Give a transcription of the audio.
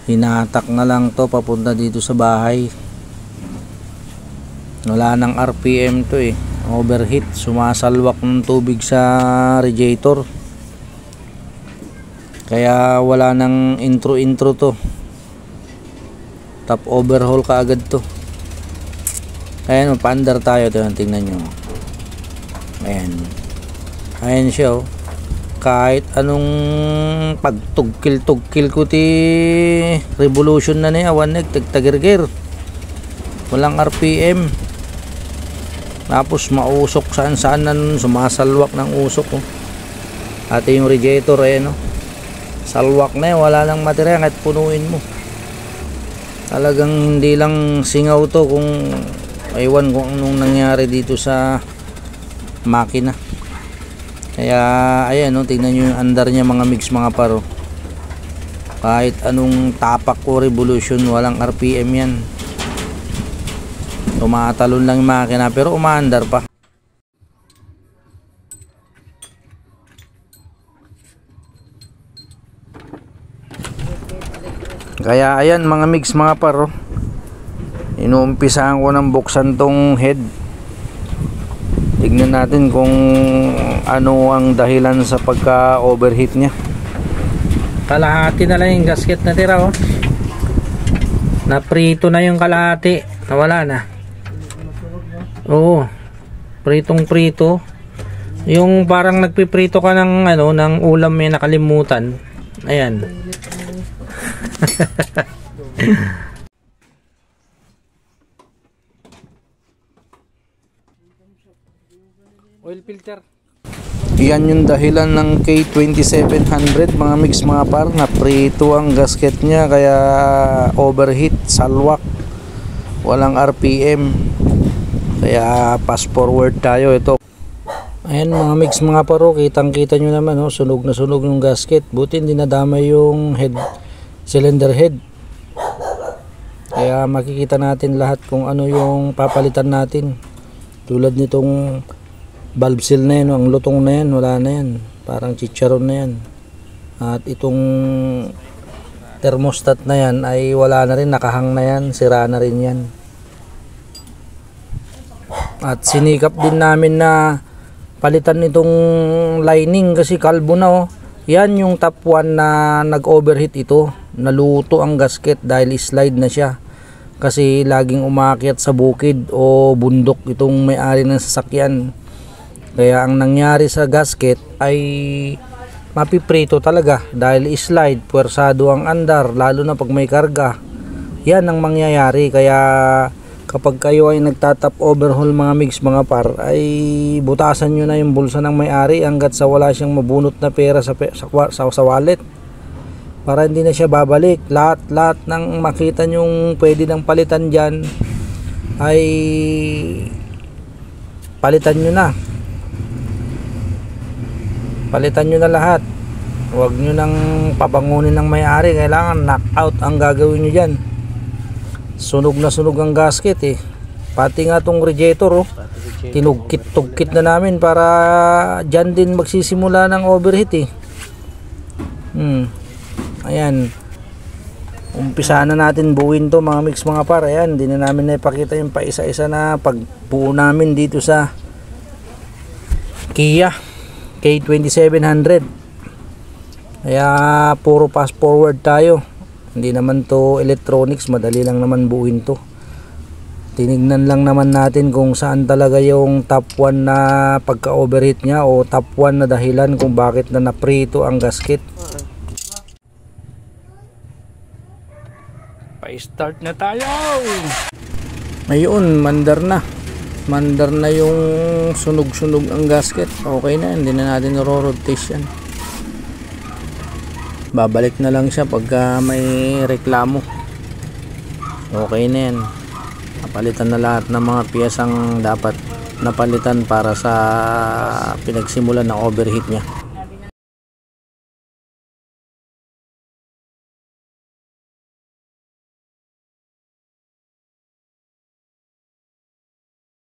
hinatak na lang to papunta dito sa bahay. Wala nang RPM to overheat, sumasalwak ng tubig sa radiator, kaya wala nang intro to, top overhaul kaagad to. Ayan, mapaandar tayo. Tingnan nyo, ayan siya kahit anong pagtugkil ko ti revolution na niya, wanig tagtagirgir, walang RPM. Tapos mausok saan nan, sumasalwak ng usok at yung radiator salwak na wala nang material kahit punuin mo. Talagang hindi lang singaw to, kung aywan kung anong nangyari dito sa makina. Kaya ayan tingnan nyo yung andar niya mga mix mga paro. Kahit anong tapak ko revolution, walang RPM yan. Tumatalon lang yung makina pero umaandar pa. Kaya ayan mga mix mga paro, inuumpisahan ko ng buksan tong head. Tignan natin kung ano ang dahilan sa pagka overheat nya. Kalahati na lang yung gasket na tira naprito na yung kalahati, nawala na. Oo, pritong prito. Yung parang nagpiprito ka ng ng ulam may nakalimutan. Ayan. Oil filter. Yan yung dahilan ng K2700 mga mix mga par, naprito ang gasket nya kaya overheat, salwak, walang RPM. Kaya fast forward tayo ito. Ayan mga mix mga paro, kitang kita nyo naman sunog na sunog yung gasket. Buti hindi nadamay yung head, cylinder head. Kaya makikita natin lahat kung ano yung papalitan natin. Tulad nitong valve seal na yan, ang lutong na yan, wala na yan, parang chicharon na yan. At itong thermostat na yan ay wala na rin, nakahang na yan, sira na rin yan. At sinikap din namin na palitan nitong lining kasi kalbo na yan yung top 1 na nag-overheat ito. Naluto ang gasket dahil slide na siya. Kasi laging umakyat sa bukid o bundok itong may-ari ng sasakyan. Kaya ang nangyari sa gasket ay mapiprito talaga dahil slide, puwersado ang andar, lalo na pag may karga. Yan ang mangyayari. Kaya kapag kayo ay nagtatap overhaul mga mix mga par, ay butasan nyo na yung bulsa ng may-ari hanggat sa wala siyang mabunot na pera sa wallet, para hindi na siya babalik. Lahat ng makita nyong pwede ng palitan dyan ay palitan nyo na. Palitan nyo na lahat. Huwag nyo nang pabangunin ng may-ari. Kailangan knockout ang gagawin nyo dyan. Sunog na sunog ang gasket pati nga tong radiator tinugkit-tugkit na namin para dyan din magsisimula ng overheat Ayan, umpisa na natin buuin to mga mix mga par. Ayan, hindi na namin naipakita yung pa isa-isa na pagbuo namin dito sa Kia K2700. Kaya puro fast forward tayo. Hindi naman to electronics, madali lang naman buuin to. Tinignan lang naman natin kung saan talaga yung top 1 na pagka-overheat nya o top 1 na dahilan kung bakit na naprito ang gasket. Pa-start na tayo! Ayun, mandar na yung sunog-sunog ang gasket. Okay na, hindi na natin ro-rotation. Babalik na lang siya pagka may reklamo. Okay na yan. Napalitan na lahat ng mga piyesang dapat napalitan para sa pinagsimulan ng overheat nya.